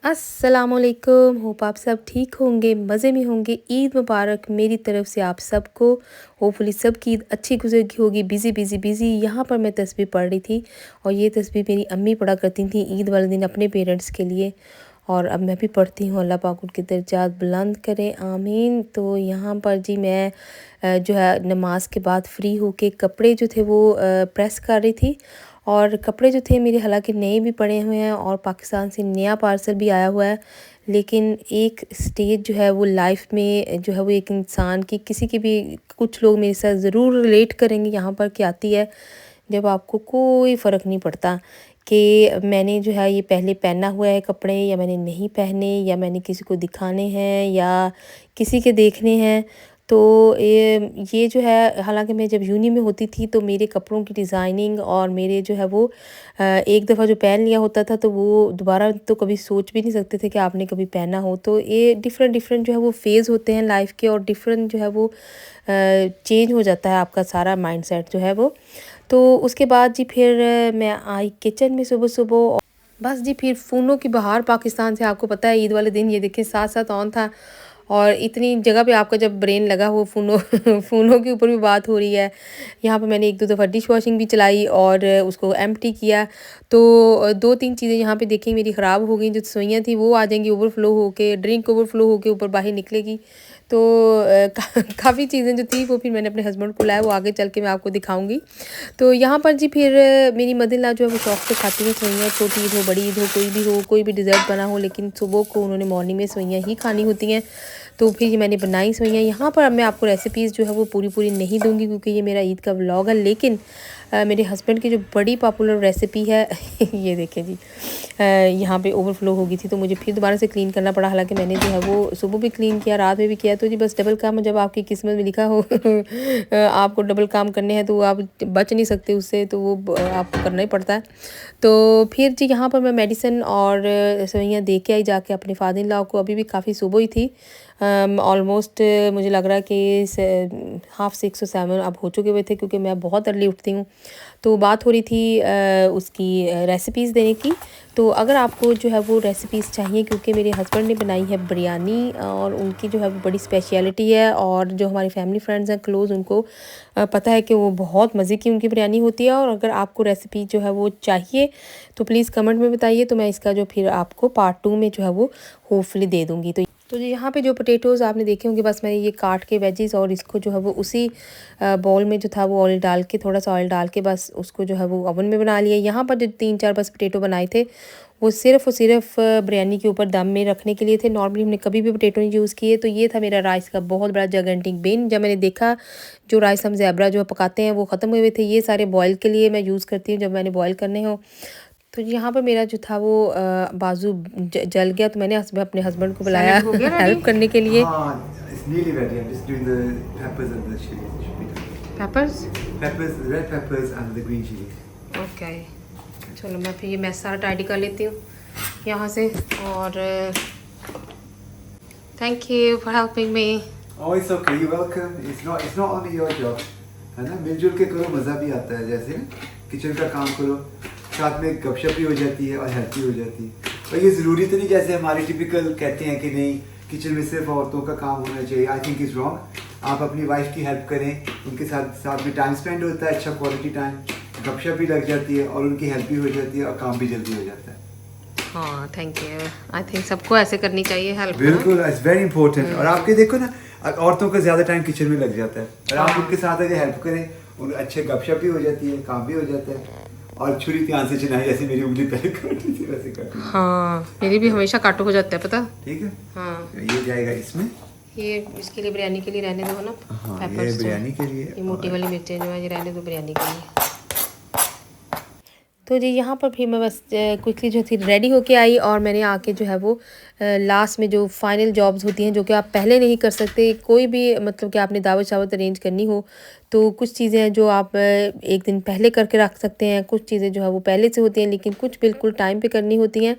अस्सलामुअलैकुम। होप आप सब ठीक होंगे, मज़े में होंगे। ईद मुबारक मेरी तरफ से आप सबको। होपफुली सबकी ईद अच्छी गुजर होगी। बिज़ी बिज़ी बिज़ी यहाँ पर मैं तस्बीह पढ़ रही थी और ये तस्बीह मेरी अम्मी पढ़ा करती थी ईद वाले दिन अपने पेरेंट्स के लिए, और अब मैं भी पढ़ती हूँ। अल्लाह पाक उनके दर्जात बुलंद करें, आमीन। तो यहाँ पर जी मैं जो है नमाज के बाद फ्री होके कपड़े जो थे वो प्रेस कर रही थी। और कपड़े जो थे मेरे हालांकि नए भी पड़े हुए हैं और पाकिस्तान से नया पार्सल भी आया हुआ है। लेकिन एक स्टेज जो है वो लाइफ में जो है वो एक इंसान की, किसी की भी, कुछ लोग मेरे साथ ज़रूर रिलेट करेंगे यहाँ पर, कि आती है जब आपको कोई फ़र्क नहीं पड़ता कि मैंने जो है ये पहले पहना हुआ है कपड़े या मैंने नहीं पहने, या मैंने किसी को दिखाने हैं या किसी के देखने हैं। तो ये जो है, हालांकि मैं जब यूनी में होती थी तो मेरे कपड़ों की डिज़ाइनिंग और मेरे जो है वो एक दफ़ा जो पहन लिया होता था तो वो दोबारा तो कभी सोच भी नहीं सकते थे कि आपने कभी पहना हो। तो ये डिफरेंट डिफरेंट जो है वो फ़ेज़ होते हैं लाइफ के, और डिफरेंट जो है वो चेंज हो जाता है आपका सारा माइंडसेट जो है वो। तो उसके बाद जी फिर मैं आई किचन में सुबह सुबह। बस जी फिर फ़ोनों की बहार पाकिस्तान से, आपको पता है ईद वाले दिन ये देखें साथ साथ ऑन था, और इतनी जगह पे आपका जब ब्रेन लगा हो फ़ोनों फ़ोनों के ऊपर भी बात हो रही है। यहाँ पे मैंने एक दो दफ़ा डिश वॉशिंग भी चलाई और उसको एम्प्टी किया। तो दो तीन चीज़ें यहाँ पे देखी मेरी ख़राब हो गई। जो सवैयाँ थी वो आ जाएंगी ओवरफ्लो होके, ड्रिंक ओवरफ्लो होके ऊपर बाहर निकलेगी। तो काफ़ी चीज़ें जो थी वो फिर मैंने अपने हस्बैंड को लाया, वो आगे चल के मैं आपको दिखाऊंगी। तो यहाँ पर जी फिर मेरी मदर जो है वो शौक से खाती हैं सवैयाँ, छोटी ईद हो बड़ी ईद हो, कोई भी हो, कोई भी डिज़र्ट बना हो, लेकिन सुबह को उन्होंने मॉर्निंग में सवैयाँ ही खानी होती हैं। तो फिर ये मैंने बनाई सवैयाँ। यहाँ पर अब मैं आपको रेसिपीज़ जो है वो पूरी पूरी नहीं दूंगी क्योंकि ये मेरा ईद का व्लॉग है। लेकिन मेरे हस्बैंड की जो बड़ी पॉपुलर रेसिपी है ये देखें जी, यहाँ पे ओवरफ्लो हो गई थी तो मुझे फिर दोबारा से क्लीन करना पड़ा। हालांकि मैंने जो है वो सुबह भी क्लीन किया, रात में भी किया। तो जी बस डबल काम, जब आपकी किस्मत में लिखा हो आपको डबल काम करने हैं तो आप बच नहीं सकते उससे, तो वो आपको करना ही पड़ता है। तो फिर जी यहाँ पर मैं मेडिसिन और सवैयाँ दे के आई जाके अपने फादर इन लॉ को। अभी भी काफ़ी सुबह ही थी, ऑलमोस्ट मुझे लग रहा है कि 6:30 और 7 अब हो चुके हुए थे क्योंकि मैं बहुत अर्ली उठती हूँ। तो बात हो रही थी उसकी रेसिपीज़ देने की। तो अगर आपको जो है वो रेसिपीज़ चाहिए, क्योंकि मेरे हस्बैंड ने बनाई है बिरयानी और उनकी जो है वो बड़ी स्पेशलिटी है, और जो हमारी फैमिली फ्रेंड्स हैं क्लोज़ उनको पता है कि वो बहुत मज़े की उनकी बिरयानी होती है। और अगर आपको रेसिपी जो है वो चाहिए तो प्लीज़ कमेंट में बताइए, तो मैं इसका जो फिर आपको पार्ट 2 में जो है वो होपफुली दे दूँगी। तो यहाँ पे जो पोटैटोज़ आपने देखे होंगे, बस मैंने ये काट के वेजीज़ और इसको जो है वो उसी बाउल में जो था वो ऑयल डाल के, थोड़ा सा ऑयल डाल के बस उसको जो है वो ओवन में बना लिया। यहाँ पर जो 3-4 बस पोटैटो बनाए थे वो सिर्फ़ और सिर्फ बिरयानी के ऊपर दम में रखने के लिए थे। नॉर्मली हमने कभी भी पोटैटो नहीं यूज़ किए। तो ये था मेरा राइस का बहुत बड़ा जायंटिक बिन। जब मैंने देखा जो राइस हम ज़ेबरा जो पकाते हैं वो ख़त्म हुए थे, ये सारे बॉयल के लिए मैं यूज़ करती हूँ जब मैंने बॉयल करने हो। तो यहाँ पर मेरा जो था वो बाजू जल गया, तो मैंने अपने हस्बैंड को बुलाया हेल्प करने के लिए। It's nearly ready. I'm just doing the peppers and the chili. Should be done. Papers, Peppers, the red peppers and the green chilies. Okay. चलो मैं फिर ये मैस सारा टाइडी कर लेती हूँ यहाँ से। और thank you for helping me. Oh, it's okay. You're welcome. It's not only your job. है ना, मिलजुल के करो, मज़ा भी आता है। जैसे किचन का काम करो, साथ में गपशप भी हो जाती है और हेल्प भी हो जाती है। और ये ज़रूरी तो नहीं जैसे हमारे टिपिकल कहते हैं कि नहीं किचन में सिर्फ औरतों का काम होना चाहिए। I think is wrong. आप अपनी वाइफ की हेल्प करें, उनके साथ में टाइम स्पेंड होता है, अच्छा क्वालिटी टाइम, गपशप भी लग जाती है और उनकी हेल्प भी हो जाती है और काम भी जल्दी हो जाता है। हाँ थैंक यू। आई थिंक सबको ऐसे करनी चाहिए हेल्प। बिल्कुल, इट्स वेरी इंपॉर्टेंट। और आपके देखो ना, औरतों का ज़्यादा टाइम किचन में लग जाता है, और आप उनके साथ अगर हेल्प करें, उन अच्छे गपशप भी हो जाती है, काम भी हो जाता है। और छुरी ध्यान से चलाएं, जैसे मेरी उंगली पहले काटी थी वैसे काटी। हाँ मेरी भी हमेशा काटो हो जाता है पता। ठीक है, हाँ ये जाएगा इसमें। ये इसके लिए बिरयानी के लिए रहने दो ना। हाँ, ये पेपर्स बिरयानी के लिए। ये मोटी वाली मिर्चें जो है ये रहने दो बिरयानी के लिए। तो जी यहाँ पर फिर मैं बस क्विकली जो थी रेडी होके आई, और मैंने आके जो है वो लास्ट में जो फाइनल जॉब्स होती हैं जो कि आप पहले नहीं कर सकते। कोई भी मतलब कि आपने दावत शावत अरेंज करनी हो तो कुछ चीज़ें हैं जो आप एक दिन पहले करके रख सकते हैं, कुछ चीज़ें जो है वो पहले से होती हैं, लेकिन कुछ बिल्कुल टाइम पे करनी होती हैं।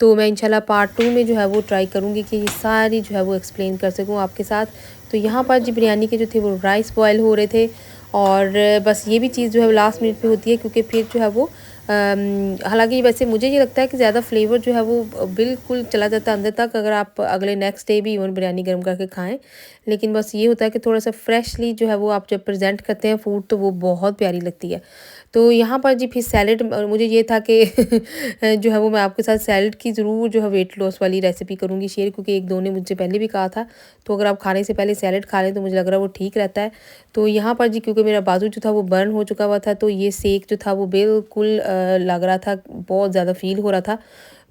तो मैं इंशाल्लाह पार्ट 2 में जो है वो ट्राई करूँगी कि ये सारी जो है वो एक्सप्लेन कर सकूँ आपके साथ। तो यहाँ पर जी बिरयानी के जो थे वो राइस बॉयल हो रहे थे, और बस ये भी चीज़ जो है लास्ट मिनट पे होती है क्योंकि फिर जो है वो हालांकि वैसे मुझे ये लगता है कि ज़्यादा फ्लेवर जो है वो बिल्कुल चला जाता है अंदर तक अगर आप अगले नेक्स्ट डे भी इवन बिरयानी गर्म करके खाएं। लेकिन बस ये होता है कि थोड़ा सा फ्रेशली जो है वो आप जब प्रेजेंट करते हैं फूड तो वो बहुत प्यारी लगती है। तो यहाँ पर जी फिर सैलड मुझे ये था कि जो है वो मैं आपके साथ सैलड की ज़रूर जो है वेट लॉस वाली रेसिपी करूँगी शेयर, क्योंकि एक दो ने मुझसे पहले भी कहा था। तो अगर आप खाने से पहले सैलड खा लें तो मुझे लग रहा है वो ठीक रहता है। तो यहाँ पर जी क्योंकि मेरा बाजू जो था वो बर्न हो चुका हुआ था तो ये सेक जो था वो बिल्कुल लग रहा था, बहुत ज़्यादा फील हो रहा था।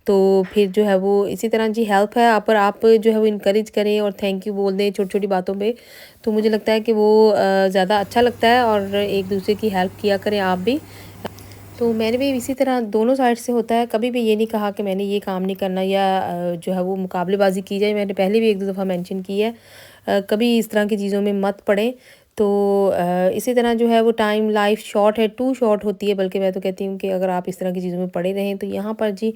तो फिर जो है वो इसी तरह जी हेल्प है पर आप जो है वो इनकरेज करें और थैंक यू बोल दें छोटी छोटी बातों पे, तो मुझे लगता है कि वो ज़्यादा अच्छा लगता है और एक दूसरे की हेल्प किया करें आप भी। तो मैंने भी इसी तरह दोनों साइड से होता है, कभी भी ये नहीं कहा कि मैंने ये काम नहीं करना या जो है वो मुकाबलेबाजी की जाए। मैंने पहले भी एक दो दफ़ा मेंशन की है, कभी इस तरह की चीज़ों में मत पड़ें। तो इसी तरह जो है वो टाइम लाइफ शॉर्ट है, टू शॉर्ट होती है, बल्कि मैं तो कहती हूँ कि अगर आप इस तरह की चीज़ों में पड़े रहें। तो यहाँ पर जी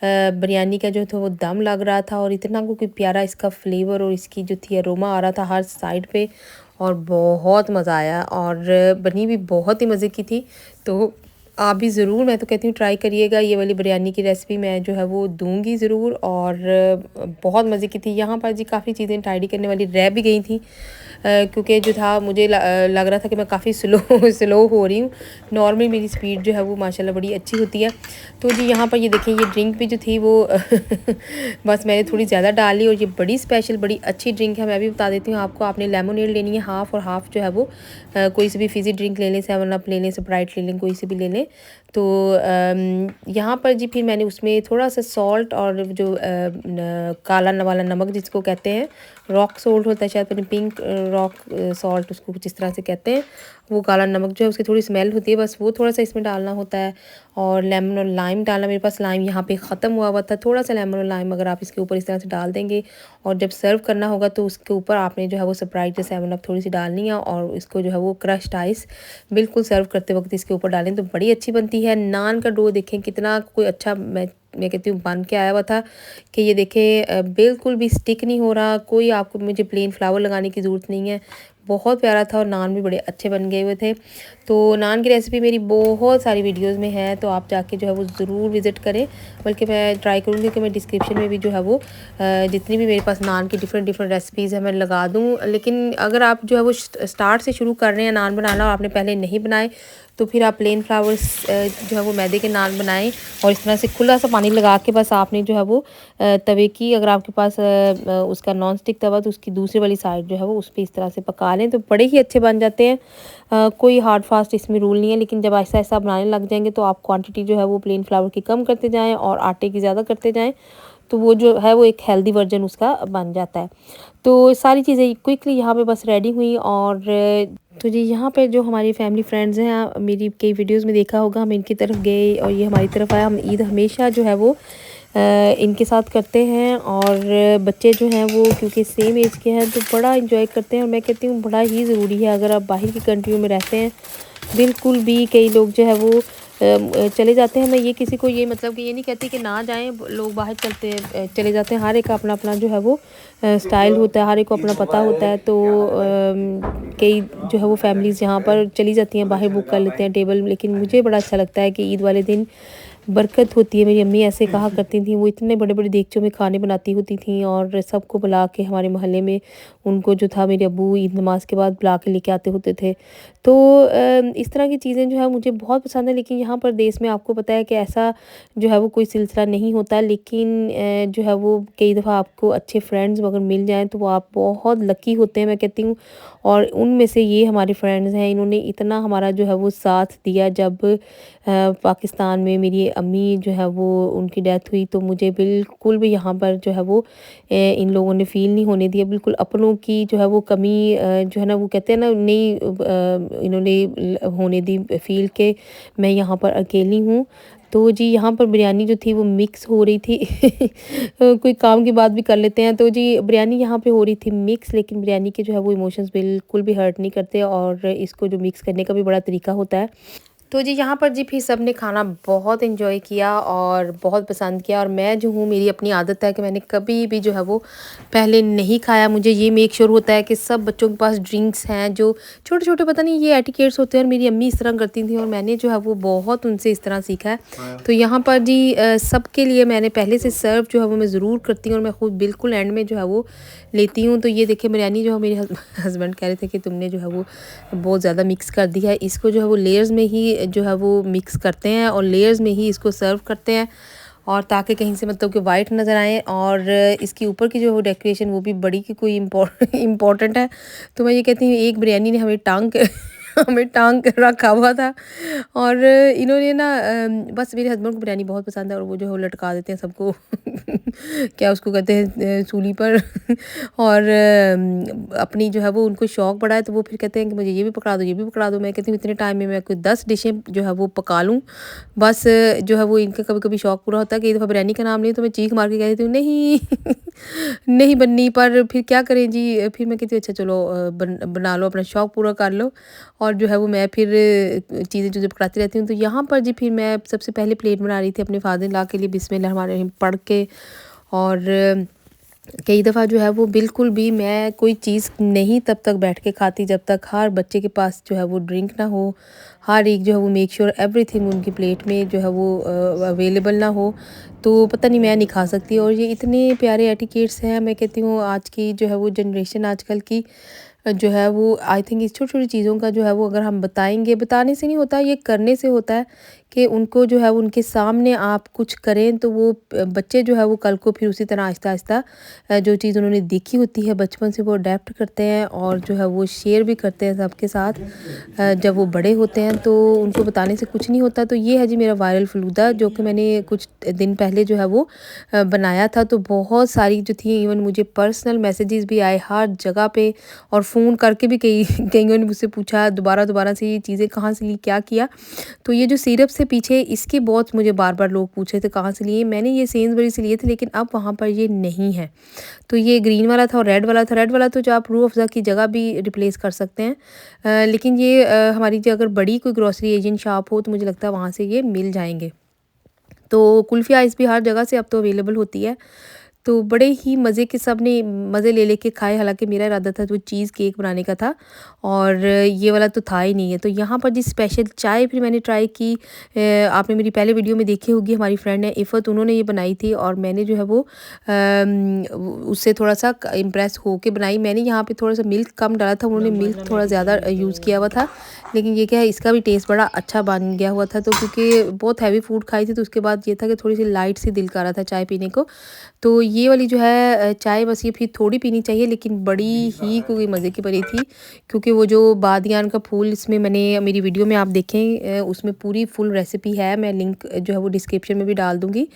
बिरयानी का जो था वो दम लग रहा था और इतना कोई प्यारा इसका फ्लेवर और इसकी जो थी अरोमा आ रहा था हर साइड पे, और बहुत मज़ा आया और बनी भी बहुत ही मज़े की थी। तो आप भी ज़रूर, मैं तो कहती हूँ ट्राई करिएगा, ये वाली बिरयानी की रेसिपी मैं जो है वो दूंगी ज़रूर। और बहुत मज़े की थी। यहाँ पर जी काफ़ी चीज़ें टाइडी करने वाली रह भी गई थी, क्योंकि जो था मुझे लग रहा था कि मैं काफ़ी स्लो स्लो हो रही हूँ। नॉर्मली मेरी स्पीड जो है वो माशाल्लाह बड़ी अच्छी होती है। तो जी यहाँ पर ये देखें ये ड्रिंक भी जो थी वो बस मैंने थोड़ी ज़्यादा डाली, और ये बड़ी स्पेशल बड़ी अच्छी ड्रिंक है। मैं भी बता देती हूँ आपको, आपने लेमोनेड लेनी है हाफ़, और हाफ़ जो है वो कोई सी भी फिज़ी ड्रिंक ले लें, 7 अप ले लें, स्प्राइट ले लें, कोई सी भी ले लें। तो यहाँ पर जी फिर मैंने उसमें थोड़ा सा सॉल्ट और जो काला वाला नमक जिसको कहते हैं, रॉक सॉल्ट होता है शायद, पता नहीं, पिंक रॉक सॉल्ट उसको कुछ इस तरह से कहते हैं। वो काला नमक जो है उसकी थोड़ी स्मेल होती है, बस वो थोड़ा सा इसमें डालना होता है। और लेमन और लाइम डालना, मेरे पास लाइम यहाँ पे ख़त्म हुआ था। थोड़ा सा लेमन और लाइम अगर आप इसके ऊपर इस तरह से डाल देंगे और जब सर्व करना होगा तो उसके ऊपर आपने जो है वो स्प्राइट या 7 अप थोड़ी सी डालनी है, और इसको जो है वो क्रश्ड आइस बिल्कुल सर्व करते वक्त इसके ऊपर डालें तो बड़ी अच्छी बनती है। नान का डो देखें कितना कोई अच्छा, मैं कहती हूँ बन के आया हुआ था कि ये देखें बिल्कुल भी स्टिक नहीं हो रहा, कोई आपको मुझे प्लेन फ्लावर लगाने की ज़रूरत नहीं है। बहुत प्यारा था और नान भी बड़े अच्छे बन गए हुए थे। तो नान की रेसिपी मेरी बहुत सारी वीडियोस में है, तो आप जाके जो है वो ज़रूर विज़िट करें। बल्कि मैं ट्राई करूँगी कि मैं डिस्क्रिप्शन में भी जो है वो जितनी भी मेरे पास नान की डिफरेंट डिफरेंट रेसिपीज़ है मैं लगा दूँ। लेकिन अगर आप जो है वो स्टार्ट से शुरू कर रहे हैं नान बनाना और आपने पहले नहीं बनाए, तो फिर आप प्लेन फ्लावर्स जो है वो मैदे के नान बनाएं, और इस तरह से खुला सा पानी लगा के बस आपने जो है वो तवे की, अगर आपके पास उसका नॉन स्टिक तवा, तो उसकी दूसरी वाली साइड जो है वो उस पर इस तरह से पका लें तो बड़े ही अच्छे बन जाते हैं। कोई हार्ड फास्ट इसमें रूल नहीं है, लेकिन जब ऐसा ऐसा बनाने लग जाएंगे तो आप क्वांटिटी जो है वो प्लेन फ्लावर की कम करते जाएँ और आटे की ज़्यादा करते जाएँ, तो वो जो है वो एक हेल्दी वर्जन उसका बन जाता है। तो सारी चीज़ें क्विकली यहाँ पे बस रेडी हुई। और तो जी यहाँ पे जो हमारी फैमिली फ्रेंड्स हैं, मेरी कई वीडियोस में देखा होगा, हम इनकी तरफ गए और ये हमारी तरफ आया। हम ईद हमेशा जो है वो इनके साथ करते हैं, और बच्चे जो हैं वो क्योंकि सेम एज के हैं तो बड़ा इंजॉय करते हैं। और मैं कहती हूँ बड़ा ही ज़रूरी है, अगर आप बाहर की कंट्रियों में रहते हैं बिल्कुल भी, कई लोग जो है वो चले जाते हैं। मैं ये किसी को ये मतलब कि ये नहीं कहती कि ना जाएं, लोग बाहर चले जाते हैं। हर एक का अपना अपना जो है वो स्टाइल होता है, हर एक को अपना पता होता है। तो कई जो है वो फैमिलीज़ यहाँ पर चली जाती हैं, बाहर बुक कर लेते हैं टेबल। लेकिन मुझे बड़ा अच्छा लगता है कि ईद वाले दिन बरकत होती है। मेरी अम्मी ऐसे कहा करती थी, वो इतने बड़े बड़े देगचों में खाने बनाती होती थी और सबको बुला के, हमारे मोहल्ले में उनको जो था मेरे अब्बू ईद नमाज के बाद बुला के लेके आते होते थे। तो इस तरह की चीज़ें जो है मुझे बहुत पसंद है। लेकिन यहाँ पर देश में आपको पता है कि ऐसा जो है वो कोई सिलसिला नहीं होता। लेकिन जो है वो कई दफ़ा आपको अच्छे फ्रेंड्स अगर मिल जाएँ तो वो आप बहुत लकी होते हैं, मैं कहती हूँ। और उनमें से ये हमारे फ्रेंड्स हैं, इन्होंने इतना हमारा जो है वो साथ दिया। जब पाकिस्तान में मेरी अम्मी जो है वो उनकी डेथ हुई तो मुझे बिल्कुल भी यहाँ पर जो है वो इन लोगों ने फ़ील नहीं होने दिया। बिल्कुल अपनों की जो है वो कमी जो है ना, वो कहते हैं ना, नहीं इन्होंने होने दी फ़ील के मैं यहाँ पर अकेली हूँ। तो जी यहाँ पर बिरयानी जो थी वो मिक्स हो रही थी कोई काम की बात भी कर लेते हैं। तो जी बिरयानी यहाँ पे हो रही थी मिक्स, लेकिन बिरयानी के जो है वो इमोशंस बिल्कुल भी हर्ट नहीं करते, और इसको जो मिक्स करने का भी बड़ा तरीका होता है। तो जी यहाँ पर जी फिर सब ने खाना बहुत एंजॉय किया और बहुत पसंद किया। और मैं जो हूँ, मेरी अपनी आदत है कि मैंने कभी भी जो है वो पहले नहीं खाया। मुझे ये मेक श्योर होता है कि सब बच्चों के पास ड्रिंक्स हैं जो छोटे छोटे, पता नहीं ये एटिकेट्स होते हैं, और मेरी अम्मी इस तरह करती थी और मैंने जो है वो बहुत उनसे इस तरह सीखा है। तो यहाँ पर जी सबके लिए मैंने पहले से सर्व जो है वो मैं ज़रूर करती हूँ और मैं खुद बिल्कुल एंड में जो है वो लेती हूँ। तो ये देखिए बिरयानी जो है, मेरे हस्बैंड कह रहे थे कि तुमने जो है वो बहुत ज़्यादा मिक्स कर दिया है। इसको जो है वो लेयर्स में ही जो है वो मिक्स करते हैं और लेयर्स में ही इसको सर्व करते हैं, और ताकि कहीं से मतलब कि वाइट नज़र आए। और इसके ऊपर की जो वो डेकोरेशन वो भी बड़ी की कोई इम्पोर्टेंट है। तो मैं ये कहती हूँ, एक बिरयानी ने हमें हमें टांग कर रखा हुआ था। और इन्होंने ना बस मेरे हस्बैंड को बिरयानी बहुत पसंद है और वो जो है वो लटका देते हैं सबको क्या उसको कहते हैं, सूली पर और अपनी जो है वो उनको शौक बड़ा है, तो वो फिर कहते हैं कि मुझे ये भी पकड़ा दो, ये भी पकड़ा दो। मैं कहती हूँ इतने टाइम में मैं कोई 10 डिशें जो है वो पका लूँ। बस जो है वो इनका कभी कभी शौक पूरा होता है कि एक दफ़ा बिरयानी का नाम लिया तो मैं चीख मार के कह देती हूँ नहीं नहीं बननी। पर फिर क्या करें जी, फिर मैं कहती हूँ अच्छा चलो बना लो, अपना शौक पूरा कर लो। और जो है वो मैं फिर चीज़ें पकड़ाती रहती हूँ। तो यहाँ पर जी फिर मैं सबसे पहले प्लेट बना रही थी अपने फादर इन लॉ के लिए, बिस्मिल्लाह रहमान रहीम पढ़ के। और कई दफ़ा जो है वो बिल्कुल भी मैं कोई चीज़ नहीं तब तक बैठ के खाती जब तक हर बच्चे के पास जो है वो ड्रिंक ना हो। हर एक जो है वो मेक श्योर एवरीथिंग उनकी प्लेट में जो है वो अवेलेबल ना हो, तो पता नहीं मैं नहीं खा सकती। और ये इतने प्यारे एटिकेट्स हैं, मैं कहती हूँ आज की जो है वो जनरेशन आजकल की जो है वो आई थिंक इस छोटी छोटी चीज़ों का जो है वो अगर हम बताएंगे, बताने से नहीं होता, ये करने से होता है कि उनको जो है उनके सामने आप कुछ करें तो वो बच्चे जो है वो कल को फिर उसी तरह आहिस्ता आहिस्ता जो चीज़ उन्होंने देखी होती है बचपन से वो अडेप्ट करते हैं और जो है वो शेयर भी करते हैं सबके साथ। जब वो बड़े होते हैं तो उनको बताने से कुछ नहीं होता। तो ये है जी मेरा वायरल फ़लूदा जो कि मैंने कुछ दिन पहले जो है वो बनाया था। तो बहुत सारी जो थी, इवन मुझे पर्सनल मैसेजेस भी आए हर जगह पे, और फ़ोन करके भी कईयों ने मुझसे पूछा दोबारा से ये चीज़ें कहाँ से ली, क्या किया। तो ये जो सिरप से पीछे इसके बहुत मुझे बार लोग पूछे थे कहाँ से लिए। मैंने ये सेंसबरी से लिए थे, लेकिन अब वहाँ पर ये नहीं है। तो ये ग्रीन वाला था और रेड वाला था। रेड वाला तो जो आप रूह अफ़ज़ा की जगह भी रिप्लेस कर सकते हैं, लेकिन ये हमारी जो अगर बड़ी कोई ग्रॉसरी एजेंट शॉप हो तो मुझे लगता है वहाँ से ये मिल जाएंगे। तो कुल्फ़ी आइस भी हर जगह से अब तो अवेलेबल होती है। तो बड़े ही मज़े के सब ने मज़े ले के खाए। हालाँकि मेरा इरादा था तो चीज़ केक बनाने का था और ये वाला तो था ही नहीं है। तो यहाँ पर जी स्पेशल चाय फिर मैंने ट्राई की। आपने मेरी पहले वीडियो में देखी होगी, हमारी फ्रेंड है इफ़त, उन्होंने ये बनाई थी और मैंने जो है वो उससे थोड़ा-सा इम्प्रेस होके बनाई। मैंने यहाँ पे थोड़ा-सा मिल्क कम डाला था, उन्होंने मिल्क थोड़ा ज़्यादा यूज़ किया हुआ था। लेकिन ये क्या है, इसका भी टेस्ट बड़ा अच्छा बन गया हुआ था। तो क्योंकि बहुत हैवी फूड खाई थी तो उसके बाद ये था कि थोड़ी-सी लाइट सी दिल कर रहा था चाय पीने को। तो ये वाली जो है चाय बस ये फिर थोड़ी पीनी चाहिए, लेकिन बड़ी ही कोई मज़े की बनी थी। क्योंकि वो जो बादियान का फूल, इसमें मैंने मेरी वीडियो में आप देखें उसमें पूरी फुल रेसिपी है, मैं लिंक जो है वो डिस्क्रिप्शन में भी डाल दूँगी।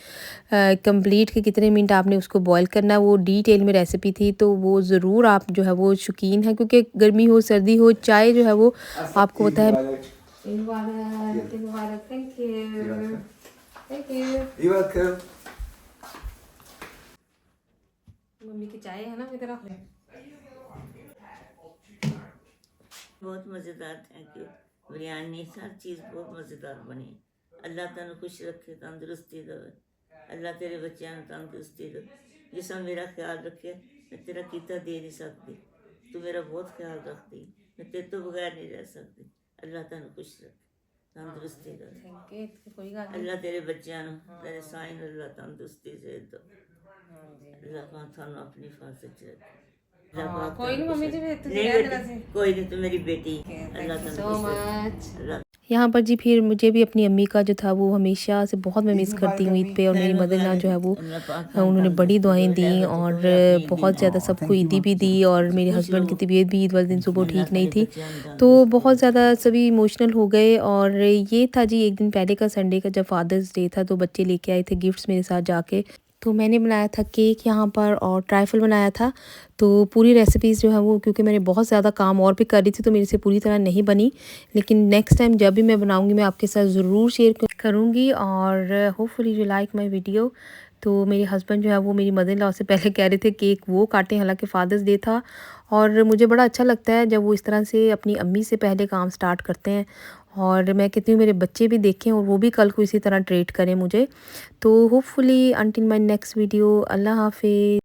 कंप्लीट के कितने मिनट आपने उसको बॉयल करना है, वो डिटेल में रेसिपी थी। तो वो ज़रूर आप जो है वो शौकीन है, क्योंकि गर्मी हो सर्दी हो चाय जो है वो आपको पता है। मम्मी की चाय है ना मेरी तरफ। बहुत मज़ेदार, थैंक यू। बिरयानी हर चीज़ बहुत मज़ेदार बनी। अल्लाह तेन खुश रखे, तंदुरुस्ती दे। अल्लाह तेरे बच्चों को तंदुरुस्ती दे। जिसम मेरा ख्याल रखे, मैं तेरा कीता दे नहीं सकती, तू मेरा बहुत ख्याल रखती, मैं तेरे तो बगैर नहीं रह सकती। अल्लाह तेन खुश रखे, तंदुरुस्ती दे। अल्लाह तेरे बच्चों को तेरे साइन अल्लाह तंदुरुस्ती से दो। अल्लाह पाक थानू अपनी हिफाजत च रखे। कोई नहीं मम्मी जी, कोई नहीं, तो मेरी बेटी। अल्लाह सो मच। अल्लाह यहाँ पर जी फिर मुझे भी अपनी अम्मी का जो था वो हमेशा से बहुत मैं मिस करती हूँ ईद पे। और मेरी मदर ना जो है वो उन्होंने बड़ी दुआएं दी और बहुत ज़्यादा सबको ईदी भी दी। और मेरे हस्बैंड की तबीयत भी ईद वाले दिन सुबह ठीक नहीं थी, तो बहुत ज़्यादा सभी इमोशनल हो गए। और ये था जी एक दिन पहले का संडे का, जब फादर्स डे था, तो बच्चे लेके आए थे गिफ्ट्स मेरे साथ जाके। तो मैंने बनाया था केक यहाँ पर और ट्राइफल बनाया था। तो पूरी रेसिपीज़ जो है वो, क्योंकि मैंने बहुत ज़्यादा काम और भी कर रही थी तो मेरे से पूरी तरह नहीं बनी, लेकिन नेक्स्ट टाइम जब भी मैं बनाऊँगी मैं आपके साथ ज़रूर शेयर करूँगी। और hopefully you like my video. तो मेरे हस्बैंड जो है वो मेरी मदर इन लॉ से पहले कह रहे थे केक वो काटें, हालांकि फादर्स डे था। और मुझे बड़ा अच्छा लगता है जब वो इस तरह से अपनी अम्मी से पहले काम स्टार्ट करते हैं। और मैं कहती हूँ मेरे बच्चे भी देखें और वो भी कल को इसी तरह ट्रीट करें मुझे। तो hopefully until my next video, Allah हाफ़िज़।